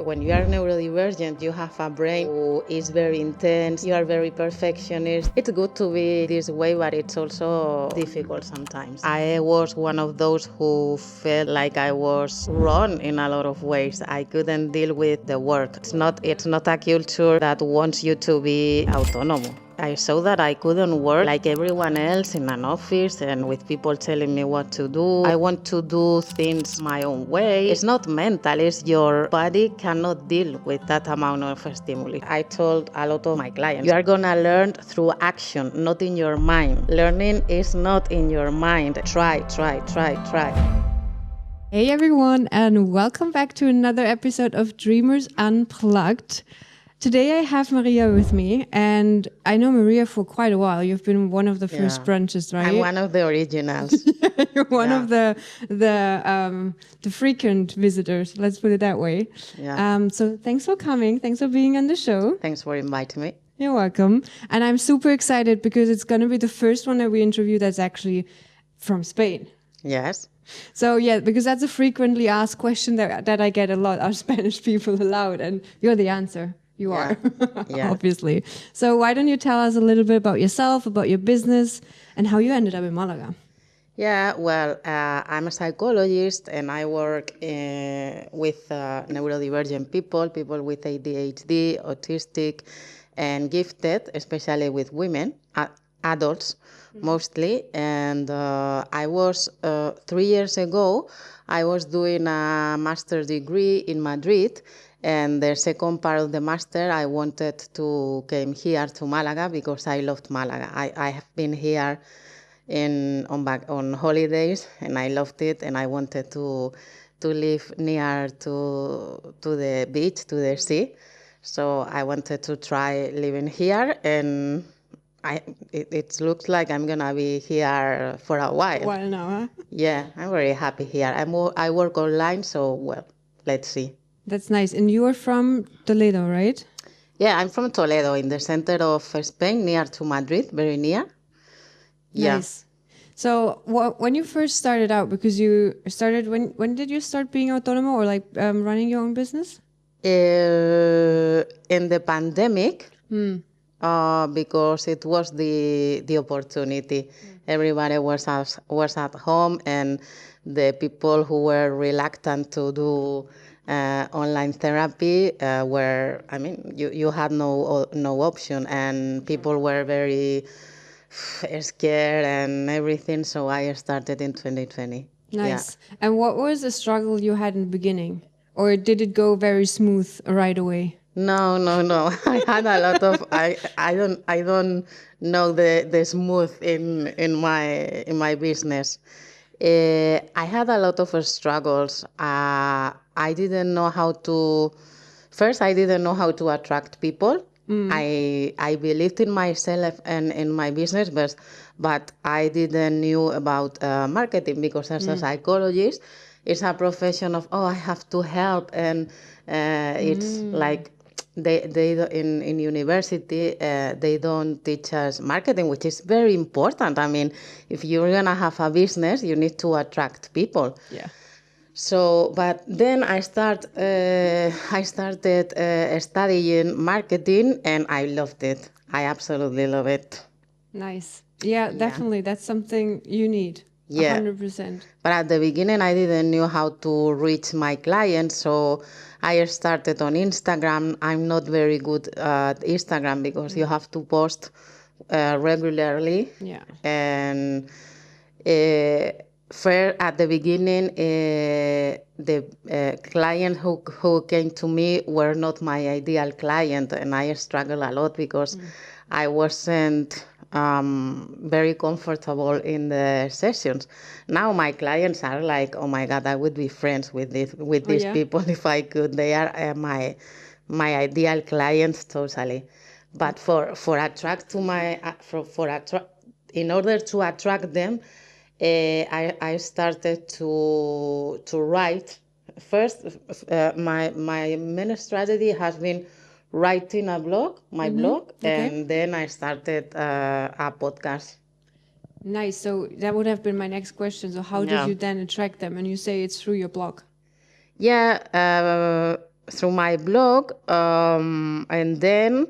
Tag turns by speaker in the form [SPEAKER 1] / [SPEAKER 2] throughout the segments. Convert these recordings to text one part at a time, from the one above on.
[SPEAKER 1] When you are neurodivergent, you have a brain who is very intense, you are very perfectionist. It's good to be this way, but it's also difficult sometimes. I was one of those who felt like I was wrong in a lot of ways. I couldn't deal with the work. It's not a culture that wants you to be autonomous. I saw that I couldn't work like everyone else in an office and with people telling me what to do. I want to do things my own way. It's not mental, it's your body cannot deal with that amount of stimuli. I told a lot of my clients, you are gonna learn through action, not in your mind. Learning is not in your mind. Try.
[SPEAKER 2] Hey everyone, and welcome back to another episode of Dreamers Unplugged. Today I have Maria with me, and I know Maria for quite a while. You've been one of the first brunches, right?
[SPEAKER 1] I'm one of the originals.
[SPEAKER 2] You're one of the frequent visitors. Let's put it that way.
[SPEAKER 1] Yeah.
[SPEAKER 2] So thanks for coming. Thanks for being on the show.
[SPEAKER 1] Thanks for inviting me.
[SPEAKER 2] You're welcome. And I'm super excited because it's going to be the first one that we interview that's actually from Spain.
[SPEAKER 1] Yes.
[SPEAKER 2] So yeah, because that's a frequently asked question that I get a lot. Are Spanish people allowed? And you're the answer. You are, obviously. So why don't you tell us a little bit about yourself, about your business, and how you ended up in Málaga?
[SPEAKER 1] Yeah, well, I'm a psychologist, and I work with neurodivergent people with ADHD, autistic, and gifted, especially with women, adults mostly. And I was 3 years ago, I was doing a master's degree in Madrid. And the second part of the master, I wanted to came here to Málaga because I loved Málaga. I have been here on holidays, and I loved it, and I wanted to live near to the beach, to the sea. So I wanted to try living here, and it looks like I'm gonna be here for a while.
[SPEAKER 2] Why now, huh?
[SPEAKER 1] Yeah, I'm very happy here. I work online, so well, let's see.
[SPEAKER 2] That's nice. And you are from Toledo, right?
[SPEAKER 1] Yeah, I'm from Toledo, in the center of Spain, near to Madrid, very near. Yeah.
[SPEAKER 2] Nice. So when you first started out, because you started, when did you start being autonomous or like running your own business?
[SPEAKER 1] In the pandemic, because it was the opportunity. Everybody was at home, and the people who were reluctant to do online therapy you had no option, and people were very scared and everything. So I started in 2020.
[SPEAKER 2] Nice. Yeah. And what was the struggle you had in the beginning, or did it go very smooth right away?
[SPEAKER 1] No. I had a lot of I don't know the smooth in my business. I had a lot of struggles. I didn't know how to. First, I didn't know how to attract people. I believed in myself and in my business, but I didn't knew about marketing, because as a psychologist, it's a profession of I have to help, and it's like they in university they don't teach us marketing, which is very important. I mean, if you're gonna have a business, you need to attract people.
[SPEAKER 2] Yeah.
[SPEAKER 1] So, but then I started studying marketing, and I loved it. I absolutely love it.
[SPEAKER 2] Nice. Yeah, definitely. That's something you need.
[SPEAKER 1] Yeah.
[SPEAKER 2] 100%.
[SPEAKER 1] But at the beginning, I didn't know how to reach my clients, so I started on Instagram. I'm not very good at Instagram because you have to post regularly.
[SPEAKER 2] Yeah.
[SPEAKER 1] And first, at the beginning, the clients who came to me were not my ideal client, and I struggled a lot because I wasn't very comfortable in the sessions. Now my clients are like, oh my God, I would be friends with these people if I could. They are my ideal clients totally. But in order to attract them, I started to write. First, my main strategy has been writing my blog, and then I started a podcast.
[SPEAKER 2] Nice. So that would have been my next question. So how did you then attract them? And you say it's through your blog.
[SPEAKER 1] Yeah, through my blog, and then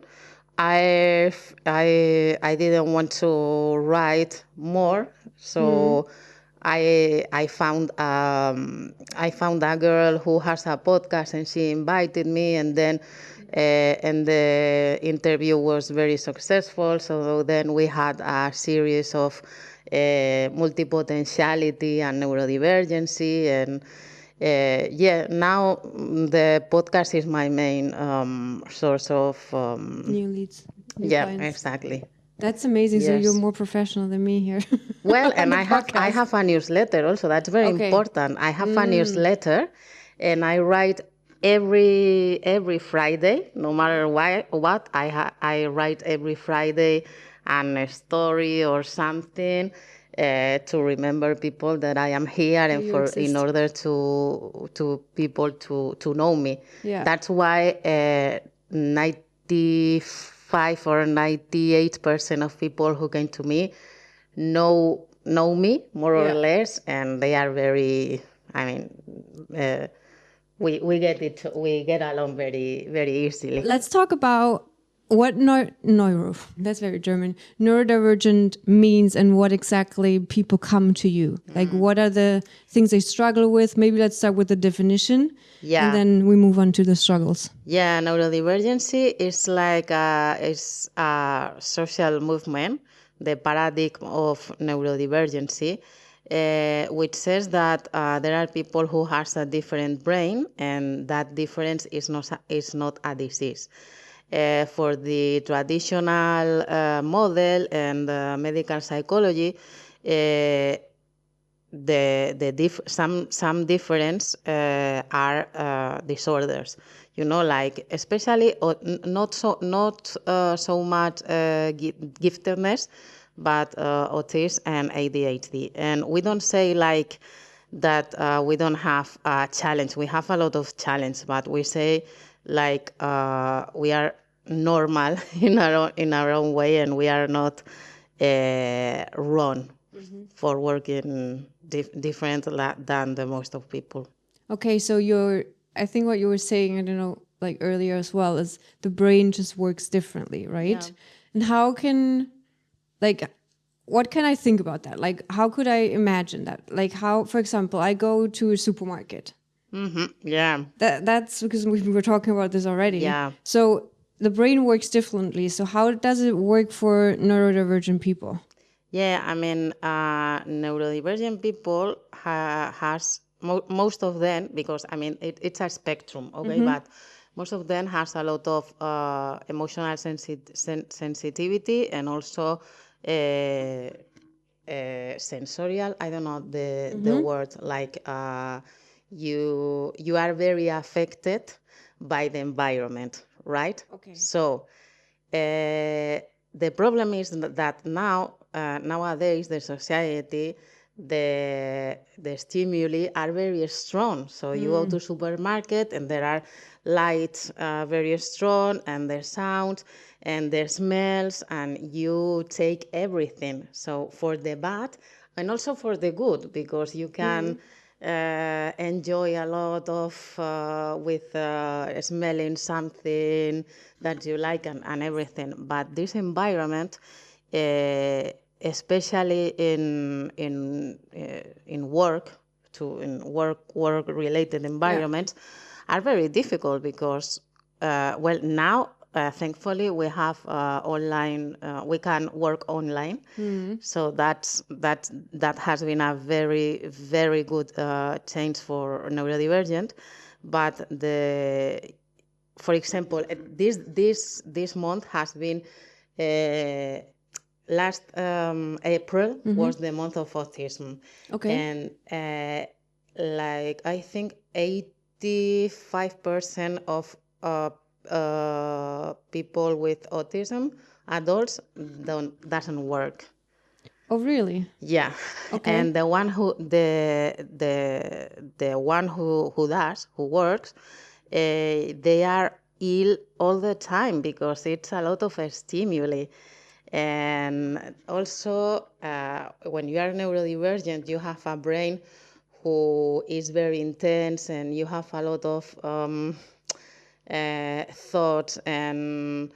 [SPEAKER 1] I didn't want to write more, so I found a girl who has a podcast, and she invited me, and then and the interview was very successful. So then we had a series of multipotentiality and neurodivergency, and now the podcast is my main source of
[SPEAKER 2] New leads, new
[SPEAKER 1] yeah,
[SPEAKER 2] clients.
[SPEAKER 1] exactly.
[SPEAKER 2] That's amazing. So
[SPEAKER 1] Yes.
[SPEAKER 2] you're more professional than me here.
[SPEAKER 1] Well,
[SPEAKER 2] on
[SPEAKER 1] and
[SPEAKER 2] the
[SPEAKER 1] I
[SPEAKER 2] podcast.
[SPEAKER 1] have a newsletter also. That's very
[SPEAKER 2] Okay.
[SPEAKER 1] important. I have a newsletter, and I write every Friday, no matter what. I write every Friday a story or something to remember people that I am here, and
[SPEAKER 2] you
[SPEAKER 1] in
[SPEAKER 2] exist.
[SPEAKER 1] order to people to know me.
[SPEAKER 2] Yeah.
[SPEAKER 1] That's why 95 or 98% of people who came to me know me more or less, and they are very. I mean, we get along very easily.
[SPEAKER 2] Let's talk about what that's very German, neurodivergent means, and what exactly people come to you. Like, what are the things they struggle with? Maybe let's start with the definition, and then we move on to the struggles.
[SPEAKER 1] Yeah, neurodivergency is like is a social movement, the paradigm of neurodivergency, which says that there are people who has a different brain, and that difference is not a disease. For the traditional model and medical psychology, some difference are disorders, like especially not so much giftedness, but autism and ADHD. And we don't say like that we don't have a challenge. We have a lot of challenge, but we say like we are normal in our own way, and we are not wrong for working different than the most of people.
[SPEAKER 2] Okay, so I think what you were saying, I don't know, like earlier as well, is the brain just works differently, right? Yeah. And how can, like, what can I think about that? Like, how could I imagine that? Like, how, for example, I go to a supermarket.
[SPEAKER 1] Yeah.
[SPEAKER 2] That's because we were talking about this already.
[SPEAKER 1] Yeah.
[SPEAKER 2] So the brain works differently. So how does it work for neurodivergent people?
[SPEAKER 1] Yeah, I mean, neurodivergent people has most of them, because I mean it's a spectrum, okay, but most of them has a lot of emotional sensitivity, and also sensorial. I don't know the word, like you are very affected by the environment, right?
[SPEAKER 2] Okay.
[SPEAKER 1] So the problem is that nowadays the society, the stimuli are very strong. So you go to supermarket, and there are lights very strong, and there's sound, and there's smells, and you take everything. So for the bad, and also for the good, because you can enjoy a lot of with smelling something that you like, and everything. But this environment, especially in work related environments, are very difficult, because now thankfully we have online, we can work online. So that has been a very, very good change for neurodivergent. But for example, this month has been last April was the month of autism.
[SPEAKER 2] Okay.
[SPEAKER 1] And like I think 85% of people with autism, adults, doesn't work.
[SPEAKER 2] Oh, really?
[SPEAKER 1] Yeah.
[SPEAKER 2] Okay.
[SPEAKER 1] And the one who who works, they are ill all the time, because it's a lot of stimuli. And also, when you are neurodivergent, you have a brain who is very intense, and you have a lot of thoughts, and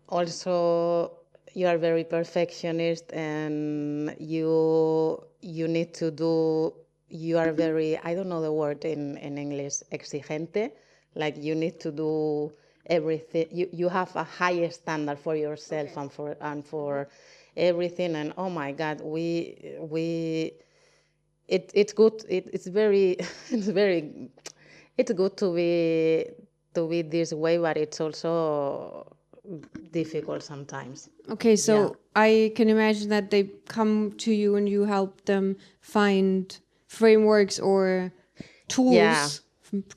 [SPEAKER 1] also you are very perfectionist, and you need to do. You are very, I don't know the word in English, exigente. Like you need to do everything. You have a higher standard for yourself, okay, and for everything. And oh my God, it's good. It's very it's good to be this way, but it's also difficult sometimes.
[SPEAKER 2] Okay, so I can imagine that they come to you and you help them find frameworks or tools.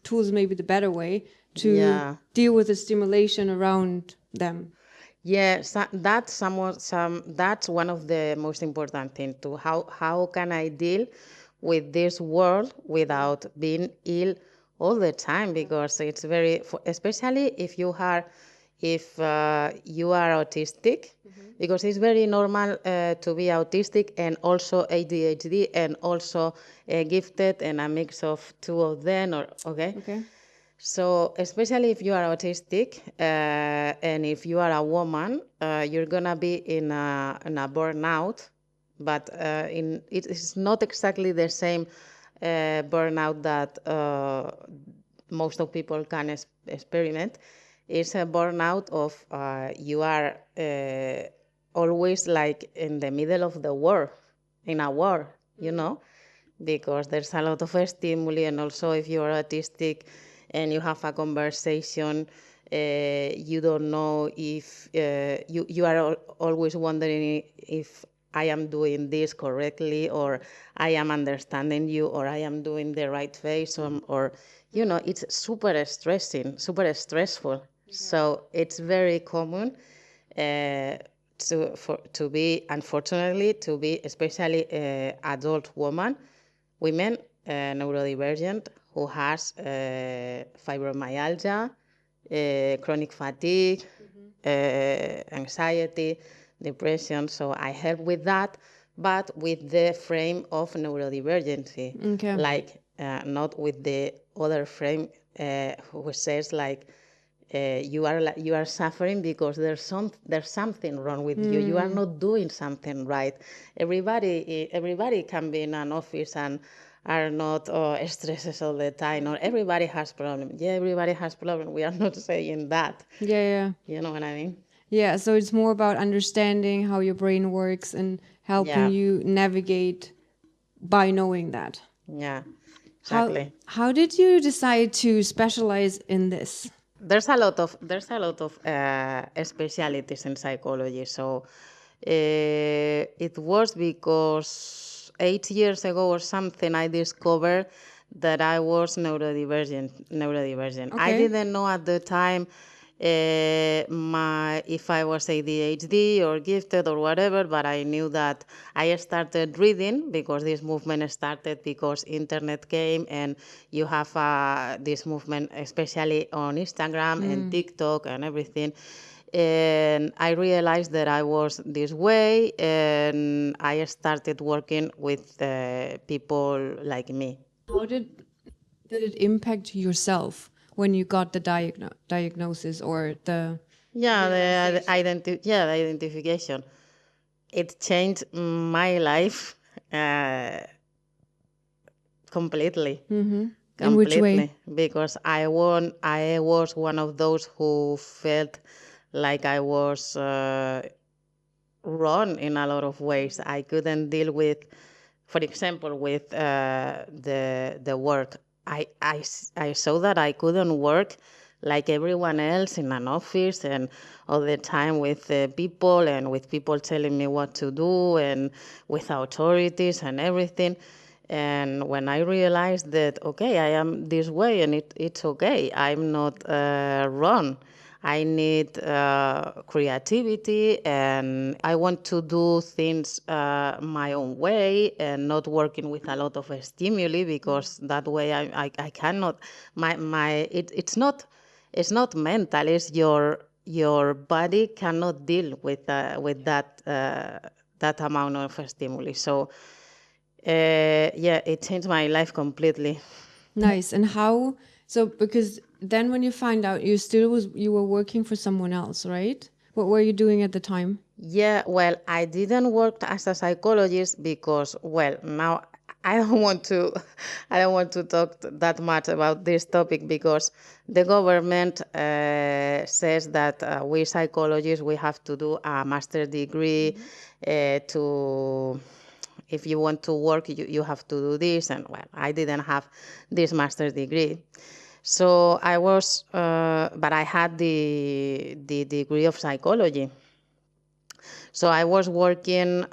[SPEAKER 2] Tools may be the better way to deal with the stimulation around them.
[SPEAKER 1] Yeah, that's that's one of the most important things too. How can I deal with this world without being ill all the time? Because it's very, especially if you are autistic, because it's very normal to be autistic and also ADHD and also gifted, and a mix of two of them. Okay. So especially if you are autistic and if you are a woman, you're gonna be in a burnout, but it is not exactly the same burnout that most of people can experiment. It's a burnout of you are always like in the middle of the war, in a war, you know, because there's a lot of stimuli, and also if you're autistic and you have a conversation, you don't know if you are always wondering if I am doing this correctly, or I am understanding you, or I am doing the right face, or it's super stressful. Okay. So it's very common to be, unfortunately, to be especially adult women neurodivergent who has fibromyalgia, chronic fatigue, anxiety, depression. So I help with that, but with the frame of neurodivergency,
[SPEAKER 2] Okay.
[SPEAKER 1] like not with the other frame who says like you are suffering because there's something wrong with you. You are not doing something right. Everybody can be in an office and are not stressed all the time, or everybody has problems. Yeah, everybody has problems. We are not saying that.
[SPEAKER 2] Yeah.
[SPEAKER 1] You know what I mean?
[SPEAKER 2] Yeah, so it's more about understanding how your brain works and helping you navigate by knowing that.
[SPEAKER 1] Yeah, exactly.
[SPEAKER 2] How did you decide to specialize in this?
[SPEAKER 1] There's a lot of specialties in psychology. So it was because 8 years ago or something I discovered that I was neurodivergent. I didn't know at the time if I was ADHD or gifted or whatever, but I knew that I started reading because this movement started because internet came, and you have this movement especially on Instagram and TikTok and everything. And I realized that I was this way, and I started working with people like me.
[SPEAKER 2] How did it impact yourself when you got the diagnosis or the
[SPEAKER 1] the identification? It changed my life completely.
[SPEAKER 2] In which way?
[SPEAKER 1] Because I was one of those who felt like I was wrong in a lot of ways. I couldn't deal with, for example, with the work. I saw that I couldn't work like everyone else in an office and all the time with people, and with people telling me what to do, and with authorities and everything. And when I realized that, okay, I am this way and it's okay, I'm not wrong. I need creativity, and I want to do things my own way and not working with a lot of stimuli, because that way I cannot. It's not mental. It's your body cannot deal with that amount of stimuli. So it changed my life completely.
[SPEAKER 2] Nice. And how? So because then when you find out you were working for someone else, right? What were you doing at the time?
[SPEAKER 1] Yeah, well, I didn't work as a psychologist because, well, now I don't want to, I don't want to talk that much about this topic because the government says that we psychologists we have to do a master's degree to. If you want to work, you have to do this, and well, I didn't have this master's degree. So I was, but I had the degree of psychology. So I was working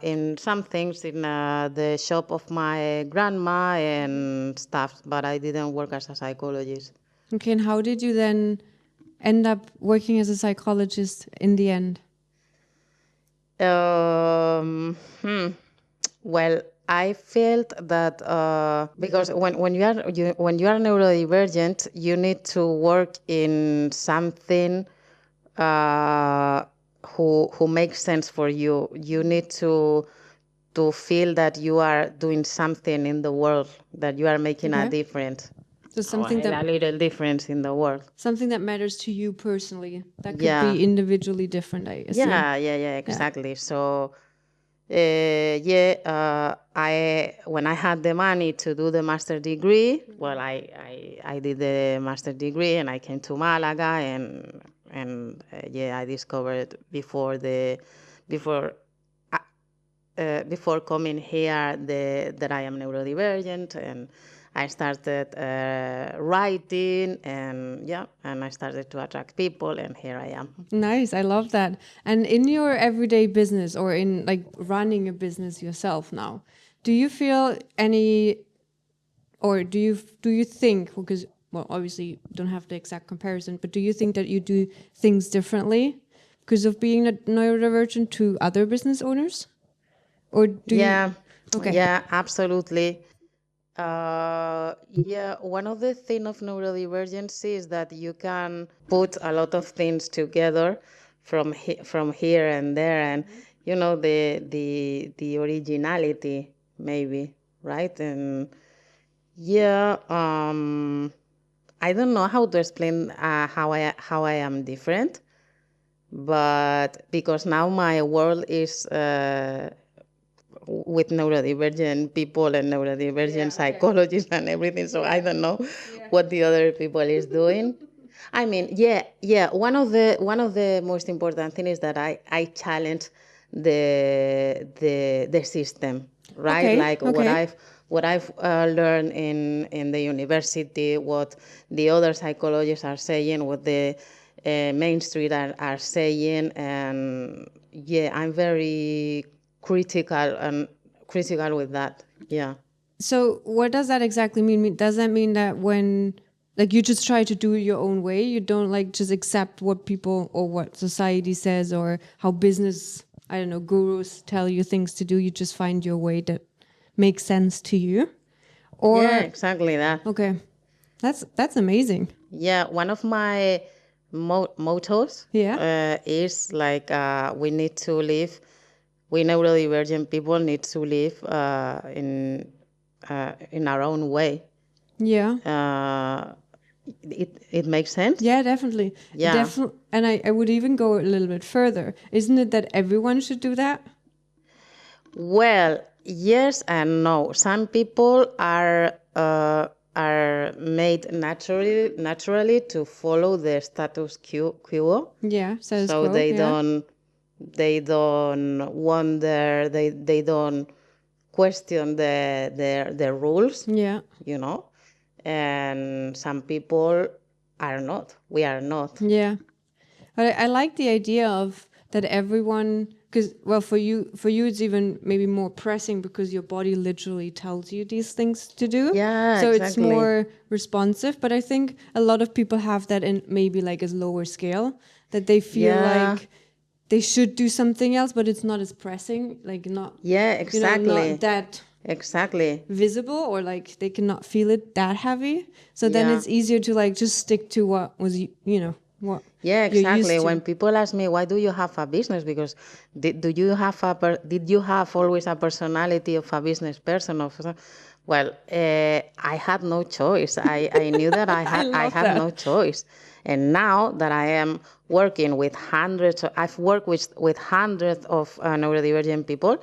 [SPEAKER 1] in some things in the shop of my grandma and stuff, but I didn't work as a psychologist.
[SPEAKER 2] Okay, and how did you then end up working as a psychologist in the end?
[SPEAKER 1] Well, I felt that because when you are neurodivergent, you need to work in something who makes sense for you. You need to feel that you are doing something in the world, that you are making a difference.
[SPEAKER 2] So something
[SPEAKER 1] a little difference in the world.
[SPEAKER 2] Something that matters to you personally. That could be individually different, I assume.
[SPEAKER 1] Yeah, exactly. Yeah. So when I had the money to do the master degree, well, I did the master degree and I came to Málaga and I discovered before coming here that I am neurodivergent, and I started writing and I started to attract people, and here I am.
[SPEAKER 2] Nice, I love that. And in your everyday business or in like running a business yourself now, do you feel any, or do you think, because well, obviously you don't have the exact comparison, but do you think that you do things differently because of being a neurodivergent to other business owners? Or do you? Okay.
[SPEAKER 1] Yeah, absolutely. One of the things of neurodivergency is that you can put a lot of things together from here and there, and you know the originality maybe, right? And I don't know how to explain how I am different, but because now my world is with neurodivergent people and neurodivergent psychologists and everything. So I don't know what the other people is doing. I mean, One of the most important things is that I challenge the system, right?
[SPEAKER 2] Okay.
[SPEAKER 1] Like what I've learned in the university, what the other psychologists are saying, what the Main Street are saying, and I'm very critical with that. Yeah.
[SPEAKER 2] So what does that exactly mean? Does that mean that when like you just try to do it your own way, you don't like just accept what people or what society says or how business, I don't know, gurus tell you things to do, you just find your way that makes sense to you? Or
[SPEAKER 1] yeah, exactly that.
[SPEAKER 2] Okay. That's amazing.
[SPEAKER 1] Yeah, one of my mottos is like we neurodivergent people need to live in our own way.
[SPEAKER 2] Yeah.
[SPEAKER 1] It makes sense?
[SPEAKER 2] Yeah, definitely.
[SPEAKER 1] Yeah.
[SPEAKER 2] And I would even go a little bit further. Isn't it that everyone should do that?
[SPEAKER 1] Well, yes and no. Some people are made naturally to follow the status quo.
[SPEAKER 2] Yeah, status
[SPEAKER 1] so
[SPEAKER 2] quo,
[SPEAKER 1] they don't wonder, they don't question the rules.
[SPEAKER 2] Yeah.
[SPEAKER 1] You know, and some people are not. We are not.
[SPEAKER 2] Yeah, but I like the idea of that everyone, because well, for you it's even maybe more pressing because your body literally tells you these things to do.
[SPEAKER 1] Yeah,
[SPEAKER 2] so
[SPEAKER 1] exactly.
[SPEAKER 2] It's more responsive. But I think a lot of people have that in maybe like a lower scale, that they feel like they should do something else, but it's not as pressing, like not.
[SPEAKER 1] Yeah, exactly.
[SPEAKER 2] Not that.
[SPEAKER 1] Exactly.
[SPEAKER 2] Visible, or like they cannot feel it that heavy. So then it's easier to like just stick to what was, what.
[SPEAKER 1] Yeah, exactly. When people ask me, why do you have a business? Because did you have always a personality of a business person? Well, I had no choice. I knew that I had no choice. And now that I am working with I've worked with hundreds of neurodivergent people,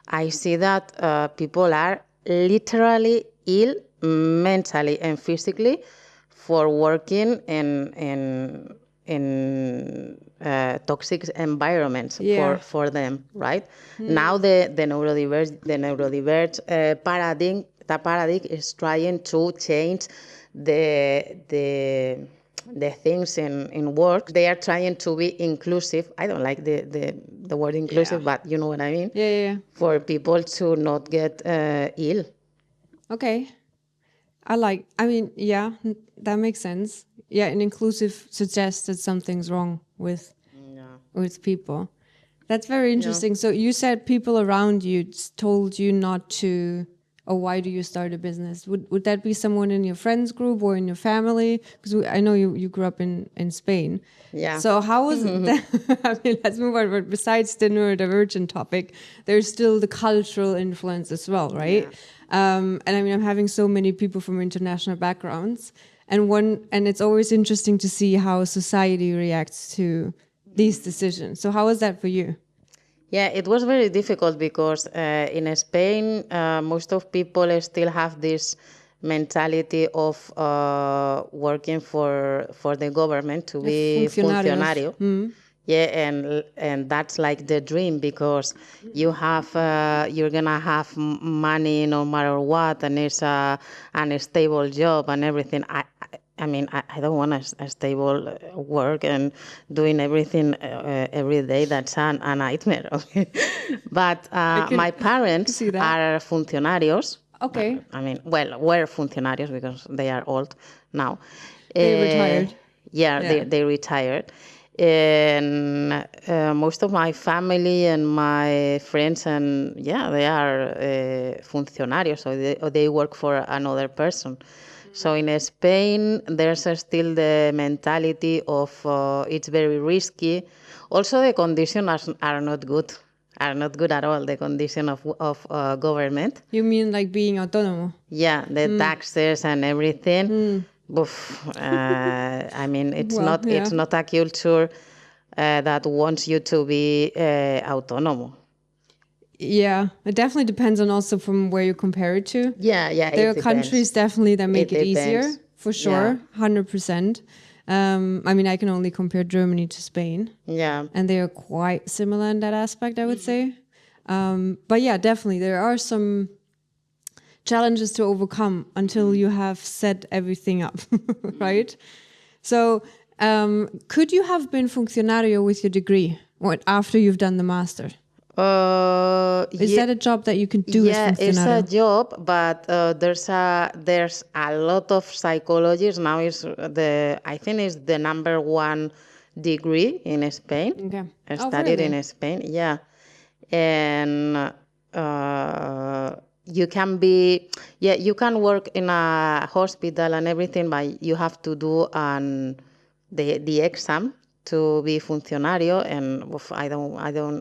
[SPEAKER 1] I see that people are literally ill mentally and physically for working in toxic environments for them, right? Now the neurodivergent paradigm is trying to change the things in work. They are trying to be inclusive. I don't like the word inclusive, but you know what I mean.
[SPEAKER 2] Yeah.
[SPEAKER 1] For people to not get ill.
[SPEAKER 2] Okay. Yeah, that makes sense. Yeah, and inclusive suggests that something's wrong with people. That's very interesting. Yeah. So you said people around you told you not to, or why do you start a business? Would that be someone in your friends group or in your family? Because I know you grew up in Spain.
[SPEAKER 1] Yeah.
[SPEAKER 2] So how was that? I mean, let's move on. But besides the neurodivergent topic, there's still the cultural influence as well, right? Yeah. And I mean, I'm having so many people from international backgrounds, and it's always interesting to see how society reacts to these decisions. So how was that for you?
[SPEAKER 1] Yeah, it was very difficult because in Spain, most of people still have this mentality of working for the government to be funcionario. Mm. Yeah, and that's like the dream because you have you're gonna have money no matter what, and it's a stable job and everything. I mean, I don't want a stable work and doing everything every day. That's a nightmare. Okay? But my parents are funcionarios.
[SPEAKER 2] Okay.
[SPEAKER 1] I mean, well, were funcionarios because they are old now.
[SPEAKER 2] They retired.
[SPEAKER 1] Yeah. They retired. And most of my family and my friends, and they are funcionarios, so they work for another person. So in Spain, there's still the mentality of it's very risky. Also, the conditions are not good. Are not good at all. The condition of government.
[SPEAKER 2] You mean like being autonomous?
[SPEAKER 1] Yeah, the taxes and everything. Oof, I mean, it's not a culture that wants you to be autonomous.
[SPEAKER 2] Yeah, it definitely depends on also from where you compare it to.
[SPEAKER 1] Yeah.
[SPEAKER 2] There are countries definitely that make it easier, for sure, 100%. I mean, I can only compare Germany to Spain.
[SPEAKER 1] Yeah.
[SPEAKER 2] And they are quite similar in that aspect, I would say. But yeah, definitely, there are some challenges to overcome until you have set everything up, right? So could you have been funcionario with your degree after you've done the master? Is that a job that you can do as funcionario?
[SPEAKER 1] Yeah, it's a job, but there's a lot of psychologists. Now I think it's the number one degree in Spain.
[SPEAKER 2] Okay.
[SPEAKER 1] I studied in Spain, yeah. And you can work in a hospital and everything, but you have to do the exam to be funcionario, and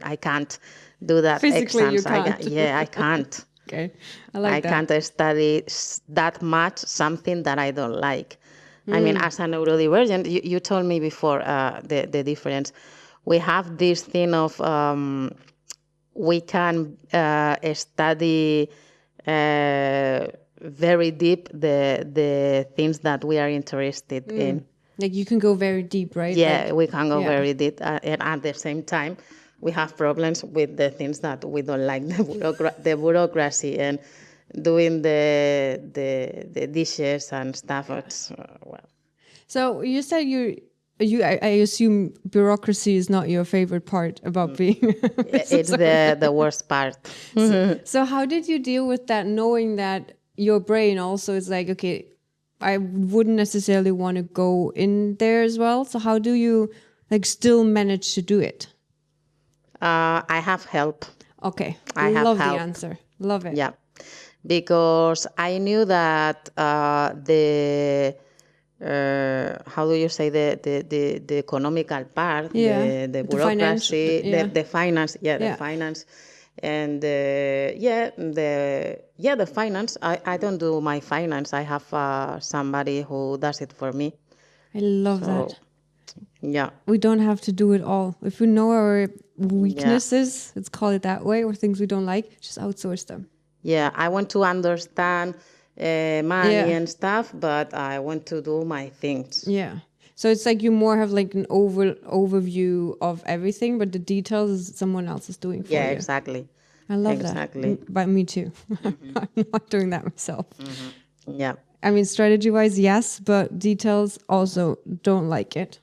[SPEAKER 1] I can't do that.
[SPEAKER 2] Physically,
[SPEAKER 1] exams.
[SPEAKER 2] You can't.
[SPEAKER 1] I can't.
[SPEAKER 2] Okay, I like that.
[SPEAKER 1] I can't study that much something that I don't like. I mean, as a neurodivergent, you told me before the difference. We have this thing of we can study very deep the things that we are interested in.
[SPEAKER 2] Like you can go very deep, right?
[SPEAKER 1] Yeah, we can go very deep. And at the same time, we have problems with the things that we don't like, the bureaucracy and doing the dishes and stuff.
[SPEAKER 2] So you said I assume bureaucracy is not your favorite part about being
[SPEAKER 1] it's the worst part.
[SPEAKER 2] So how did you deal with that, knowing that your brain also is like, okay, I wouldn't necessarily want to go in there as well. So how do you still manage to do it?
[SPEAKER 1] I have help.
[SPEAKER 2] Okay. I love the answer. Love it.
[SPEAKER 1] Yeah. Because I knew that how do you say the economical part, the bureaucracy, the finance, the finance And the finance. I don't do my finance. I have somebody who does it for me.
[SPEAKER 2] I love that.
[SPEAKER 1] Yeah.
[SPEAKER 2] We don't have to do it all. If we know our weaknesses, let's call it that way, or things we don't like, just outsource them.
[SPEAKER 1] Yeah, I want to understand money and stuff, but I want to do my things.
[SPEAKER 2] Yeah. So it's like you more have like an overview of everything, but the details is someone else is doing for you.
[SPEAKER 1] Yeah, exactly.
[SPEAKER 2] I love that. But me too. I'm not doing that myself.
[SPEAKER 1] Yeah.
[SPEAKER 2] I mean, strategy-wise, yes, but details also don't like it.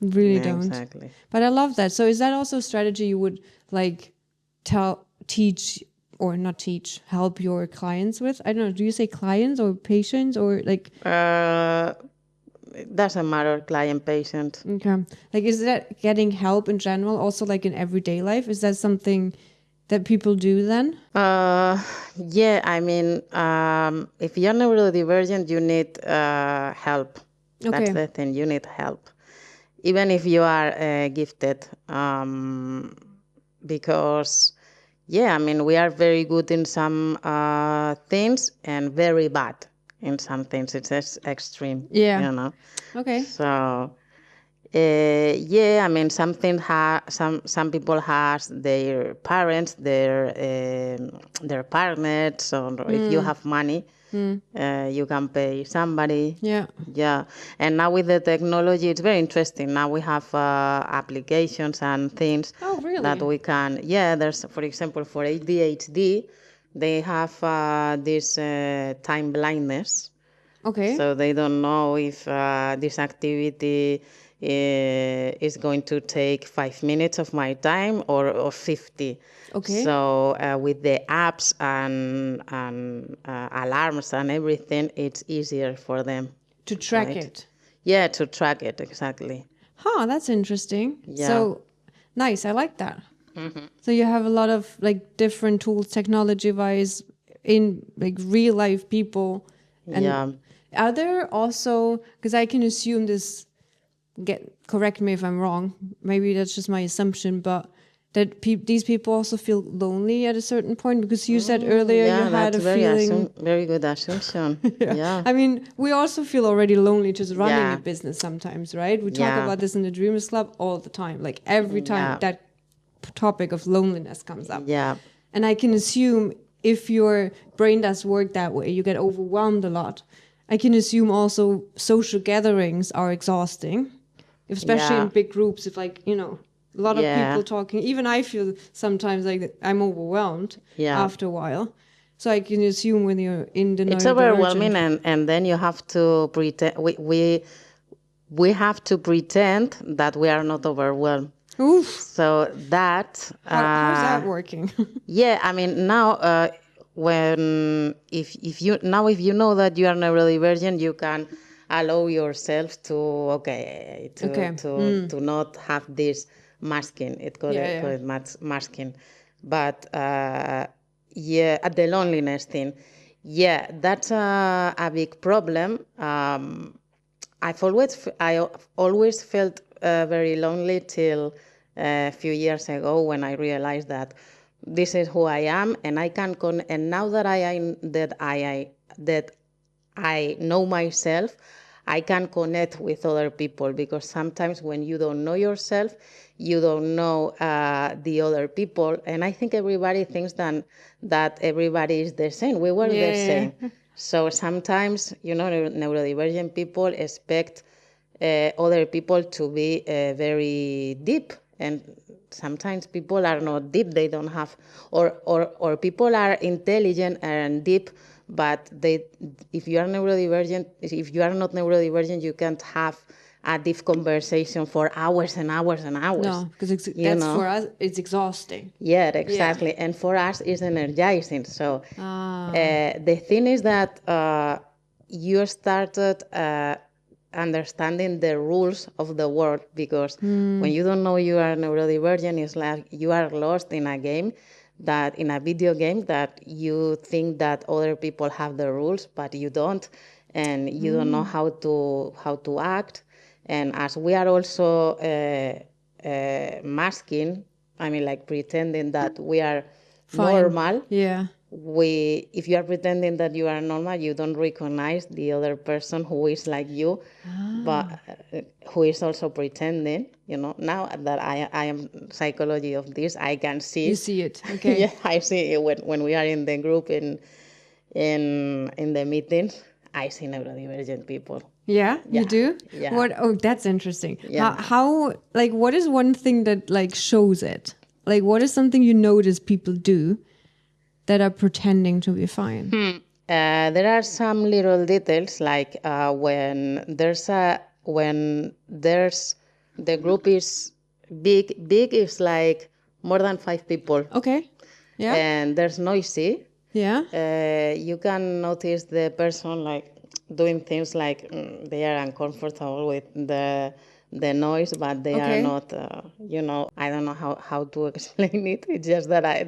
[SPEAKER 2] Really don't.
[SPEAKER 1] Exactly.
[SPEAKER 2] But I love that. So is that also a strategy you would like teach or not teach, help your clients with? I don't know. Do you say clients or patients or like?
[SPEAKER 1] It doesn't matter, client, patient.
[SPEAKER 2] Okay. Like, is that getting help in general, also like in everyday life? Is that something that people do then?
[SPEAKER 1] Yeah, I mean, if you're neurodivergent, you need help.
[SPEAKER 2] Okay.
[SPEAKER 1] That's the thing, you need help. Even if you are gifted. Because, yeah, I mean, we are very good in some things and very bad in some things. It's extreme, you know.
[SPEAKER 2] Okay.
[SPEAKER 1] So, yeah, I mean, some people has their parents, their partners, or if you have money, you can pay somebody.
[SPEAKER 2] Yeah.
[SPEAKER 1] Yeah, and now with the technology, it's very interesting. Now we have applications and things that we can. Yeah, there's, for example, for ADHD, they have this time blindness.
[SPEAKER 2] Okay.
[SPEAKER 1] So they don't know if this activity is going to take 5 minutes of my time or 50.
[SPEAKER 2] Okay.
[SPEAKER 1] So with the apps and alarms and everything, it's easier for them.
[SPEAKER 2] To track it.
[SPEAKER 1] Yeah, to track it, exactly.
[SPEAKER 2] Huh, that's interesting.
[SPEAKER 1] Yeah.
[SPEAKER 2] So nice, I like that. So you have a lot of like different tools, technology-wise, in like real life people. And are there also, because I can assume this, correct me if I'm wrong, maybe that's just my assumption, but that these people also feel lonely at a certain point, because you said earlier you had a feeling.
[SPEAKER 1] Very good assumption. Yeah.
[SPEAKER 2] I mean, we also feel already lonely just running a business sometimes, right? We talk about this in the Dreamers Club all the time, like every time that topic of loneliness comes up.
[SPEAKER 1] Yeah.
[SPEAKER 2] And I can assume if your brain does work that way, you get overwhelmed a lot. I can assume also social gatherings are exhausting, especially in big groups. If like, you know, a lot of people talking, even I feel sometimes like I'm overwhelmed after a while. So I can assume when you're in the
[SPEAKER 1] it's overwhelming, and then you have to pretend. We have to pretend that we are not overwhelmed.
[SPEAKER 2] Oof.
[SPEAKER 1] So that
[SPEAKER 2] how's that working?
[SPEAKER 1] Yeah, I mean now if you know that you are neurodivergent, you can allow yourself to to not have this masking. It called masking, but at the loneliness thing, that's a big problem. I've always felt very lonely till a few years ago when I realized that this is who I am, and I can and now that I know myself, I can connect with other people, because sometimes when you don't know yourself, you don't know the other people, and I think everybody thinks that everybody is the same. We were the same. So sometimes, you know, neurodivergent people expect other people to be very deep, and sometimes people are not deep. They don't have, or people are intelligent and deep, but if you are neurodivergent, if you are not neurodivergent, you can't have a deep conversation for hours and hours and hours.
[SPEAKER 2] No, because for us, it's exhausting.
[SPEAKER 1] Yeah, exactly. And for us, it's energizing. So the thing is that you started understanding the rules of the world, because when you don't know you are neurodivergent, it's like you are lost in a game, that in a video game, that you think that other people have the rules, but you don't, and you don't know how to act. And as we are also masking like pretending that we are
[SPEAKER 2] Fine.
[SPEAKER 1] normal.
[SPEAKER 2] Yeah.
[SPEAKER 1] If you are pretending that you are normal, you don't recognize the other person who is like you, but who is also pretending. Now that I am psychology of this, I can see.
[SPEAKER 2] You see it, okay?
[SPEAKER 1] Yeah, I see it when we are in the group in the meetings. I see neurodivergent people.
[SPEAKER 2] Yeah, you do?
[SPEAKER 1] Yeah.
[SPEAKER 2] What? Oh, that's interesting.
[SPEAKER 1] Yeah.
[SPEAKER 2] How like, what is one thing that like shows it? Like, what is something you notice people do that are pretending to be fine?
[SPEAKER 1] There are some little details, like when the group is big. Big is like more than 5 people.
[SPEAKER 2] Okay. Yeah.
[SPEAKER 1] And there's noisy.
[SPEAKER 2] Yeah.
[SPEAKER 1] You can notice the person like doing things like they are uncomfortable with the noise, but they are not. I don't know how to explain it. It's just that I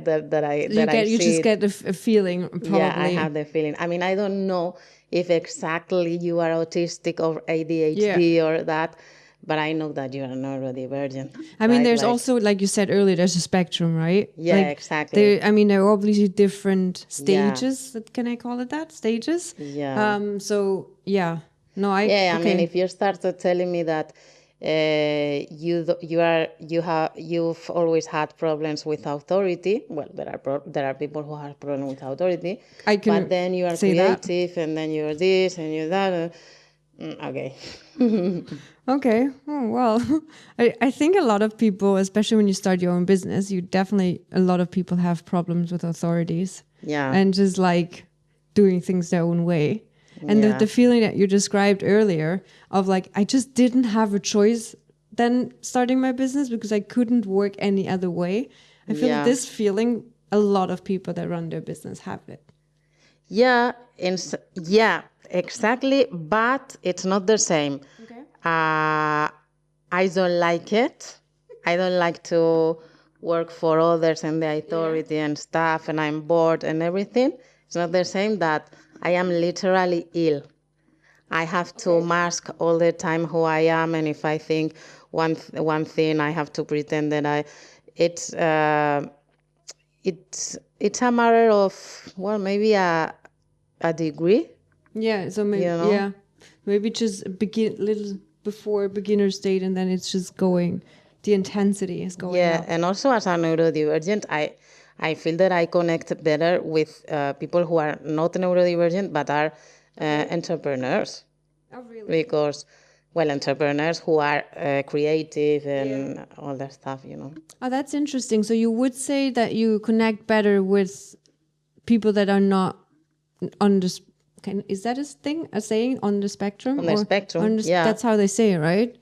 [SPEAKER 2] You
[SPEAKER 1] see
[SPEAKER 2] just
[SPEAKER 1] it.
[SPEAKER 2] get a feeling, probably.
[SPEAKER 1] Yeah, I have the feeling. I mean, I don't know if exactly you are autistic or ADHD or that, but I know that you are neurodivergent.
[SPEAKER 2] I mean, there's also, like you said earlier, there's a spectrum, right?
[SPEAKER 1] Yeah,
[SPEAKER 2] like,
[SPEAKER 1] exactly.
[SPEAKER 2] There are obviously different stages. Can I call it that? Stages?
[SPEAKER 1] Yeah.
[SPEAKER 2] So, yeah. No, I...
[SPEAKER 1] Yeah, I mean, if you start telling me that you've always had problems with authority. Well, there are people who have problems with authority. But then you are creative, and then you're this and you're that. Okay.
[SPEAKER 2] Okay. Oh, well, I think a lot of people, especially when you start your own business, a lot of people have problems with authorities.
[SPEAKER 1] Yeah.
[SPEAKER 2] And just like doing things their own way. And the feeling that you described earlier of like, I just didn't have a choice then starting my business because I couldn't work any other way. I feel like this feeling, a lot of people that run their business have it.
[SPEAKER 1] Yeah, exactly. But it's not the same.
[SPEAKER 2] Okay.
[SPEAKER 1] I don't like it. I don't like to work for others and the authority and stuff, and I'm bored and everything. It's not the same that I am literally ill. I have to mask all the time who I am, and if I think one thing, I have to pretend that it's a matter of, well, maybe a degree.
[SPEAKER 2] Yeah, so maybe maybe just little before beginner state, and then it's just going. The intensity is going up.
[SPEAKER 1] And also as a neurodivergent, I feel that I connect better with people who are not neurodivergent but are entrepreneurs.
[SPEAKER 2] Oh, really?
[SPEAKER 1] Because, well, entrepreneurs who are creative and all that stuff,
[SPEAKER 2] Oh, that's interesting. So you would say that you connect better with people that are not on the... Is that a saying, on the spectrum?
[SPEAKER 1] On the spectrum, yeah.
[SPEAKER 2] That's how they say it, right?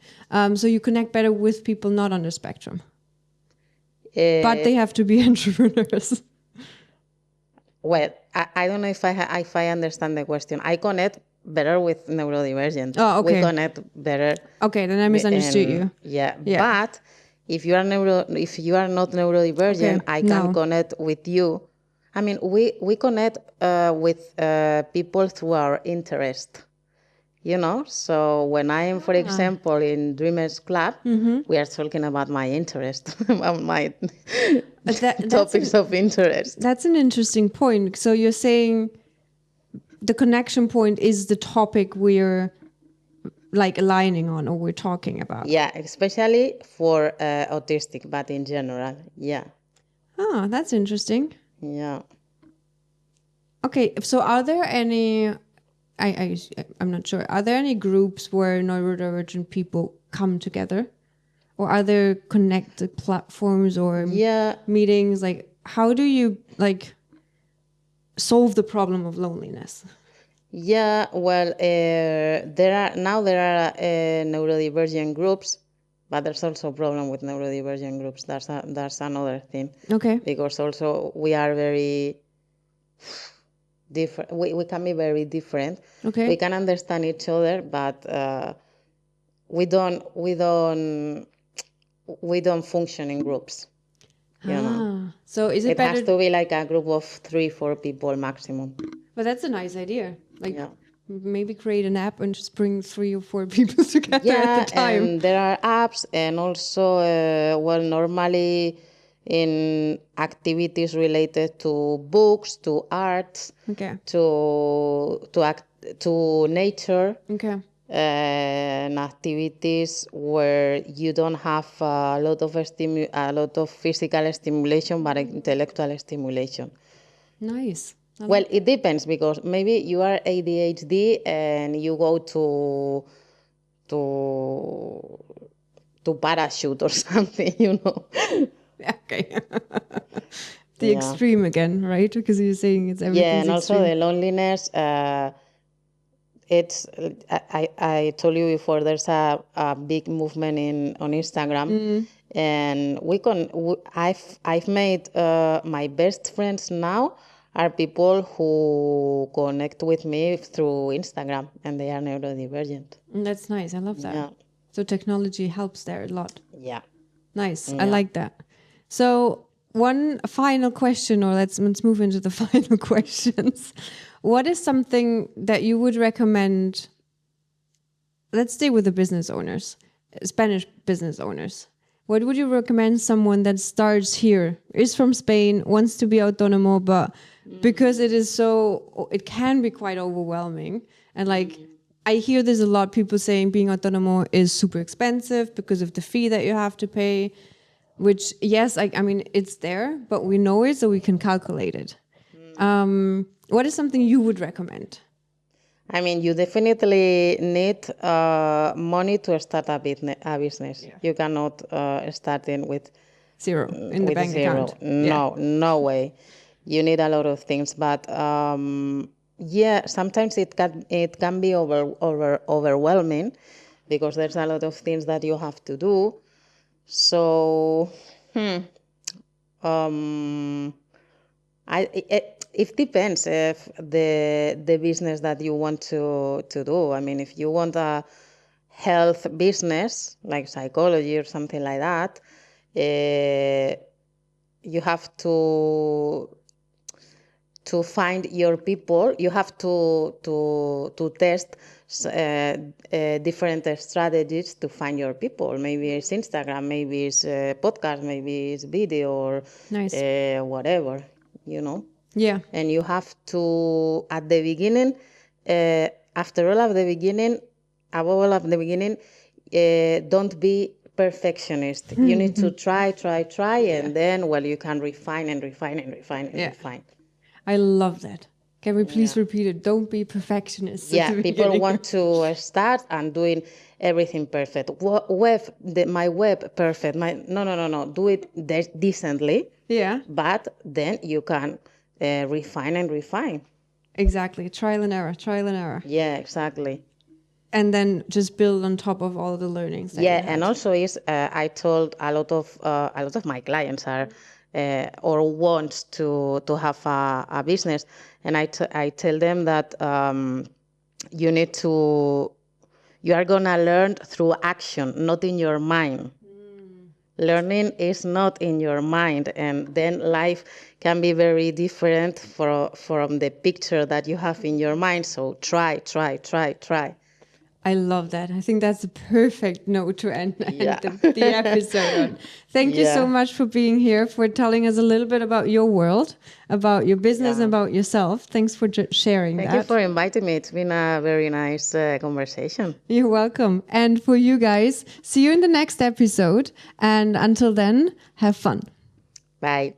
[SPEAKER 2] So you connect better with people not on the spectrum. But they have to be entrepreneurs.
[SPEAKER 1] Well, I don't know if I understand the question. I connect better with neurodivergent.
[SPEAKER 2] Oh, okay.
[SPEAKER 1] We connect better.
[SPEAKER 2] Okay, then I misunderstood you.
[SPEAKER 1] Yeah, but if you are not neurodivergent, I can connect with you. I mean, we connect with people through our interest. So when I am, for example, in Dreamers Club, we are talking about my interest, about my topics of interest.
[SPEAKER 2] That's an interesting point. So you're saying the connection point is the topic we're like aligning on or we're talking about.
[SPEAKER 1] Yeah, especially for autistic, but in general, yeah.
[SPEAKER 2] Oh, that's interesting.
[SPEAKER 1] Yeah.
[SPEAKER 2] Okay, so are there any... I'm not sure. Are there any groups where neurodivergent people come together? Or are there connected platforms or meetings? Like, how do you, like, solve the problem of loneliness?
[SPEAKER 1] Yeah, well, there are neurodivergent groups, but there's also a problem with neurodivergent groups. That's another thing.
[SPEAKER 2] Okay.
[SPEAKER 1] Because also we are very... different. We can be very different.
[SPEAKER 2] Okay.
[SPEAKER 1] We can understand each other, but we don't function in groups.
[SPEAKER 2] So is it better?
[SPEAKER 1] It has to be like a group of 3-4 people maximum.
[SPEAKER 2] But that's a nice idea. Like maybe create an app and just bring 3 or 4 people together at the time.
[SPEAKER 1] And there are apps, and also normally in activities related to books, to arts, to nature, and activities where you don't have a lot of physical stimulation, but intellectual stimulation.
[SPEAKER 2] Nice.
[SPEAKER 1] Well, it depends, because maybe you are ADHD and you go to parachute or something,
[SPEAKER 2] Okay. The extreme again, right? Because you're saying it's everything.
[SPEAKER 1] Yeah, and also the loneliness. It's I told you before, there's a big movement on Instagram, and I've made my best friends now are people who connect with me through Instagram, and they are neurodivergent.
[SPEAKER 2] That's nice. I love that. Yeah. So technology helps there a lot.
[SPEAKER 1] Yeah.
[SPEAKER 2] Nice. Yeah. I like that. So one final question, or let's move into the final questions. What is something that you would recommend? Let's stay with the business owners, Spanish business owners. What would you recommend someone that starts here, is from Spain, wants to be autonomo, but because it can be quite overwhelming. And I hear there's a lot of people saying being autonomo is super expensive because of the fee that you have to pay, which, yes, I mean, it's there, but we know it, so we can calculate it. What is something you would recommend?
[SPEAKER 1] I mean, you definitely need money to start a business. Yeah. You cannot start in with
[SPEAKER 2] zero in the bank account.
[SPEAKER 1] No way. You need a lot of things, but sometimes it can be overwhelming, because there's a lot of things that you have to do. So, it depends if the business that you want to do. I mean, if you want a health business like psychology or something like that, you have to find your people. You have to test different strategies to find your people. Maybe it's Instagram, maybe it's podcast, maybe it's video, or whatever,
[SPEAKER 2] Yeah.
[SPEAKER 1] And you have to, at the beginning, above all of the beginning, don't be perfectionist. You need to try, and then, you can refine and refine.
[SPEAKER 2] I love that. Can we please repeat it? Don't be perfectionist.
[SPEAKER 1] Yeah, people want to start and doing everything perfect. My web perfect. No. Do it decently.
[SPEAKER 2] Yeah.
[SPEAKER 1] But then you can refine and refine.
[SPEAKER 2] Exactly. Trial and error.
[SPEAKER 1] Yeah, exactly.
[SPEAKER 2] And then just build on top of all the learnings.
[SPEAKER 1] And also I told a lot of my clients are or want to have a business, and I tell them that you are gonna learn through action, not in your mind. Learning is not in your mind, and then life can be very different from the picture that you have in your mind. So try.
[SPEAKER 2] I love that. I think that's a perfect note to end the episode on. Thank you so much for being here, for telling us a little bit about your world, about your business, and about yourself. Thanks for sharing that.
[SPEAKER 1] Thank you for inviting me. It's been a very nice conversation.
[SPEAKER 2] You're welcome. And for you guys, see you in the next episode. And until then, have fun.
[SPEAKER 1] Bye.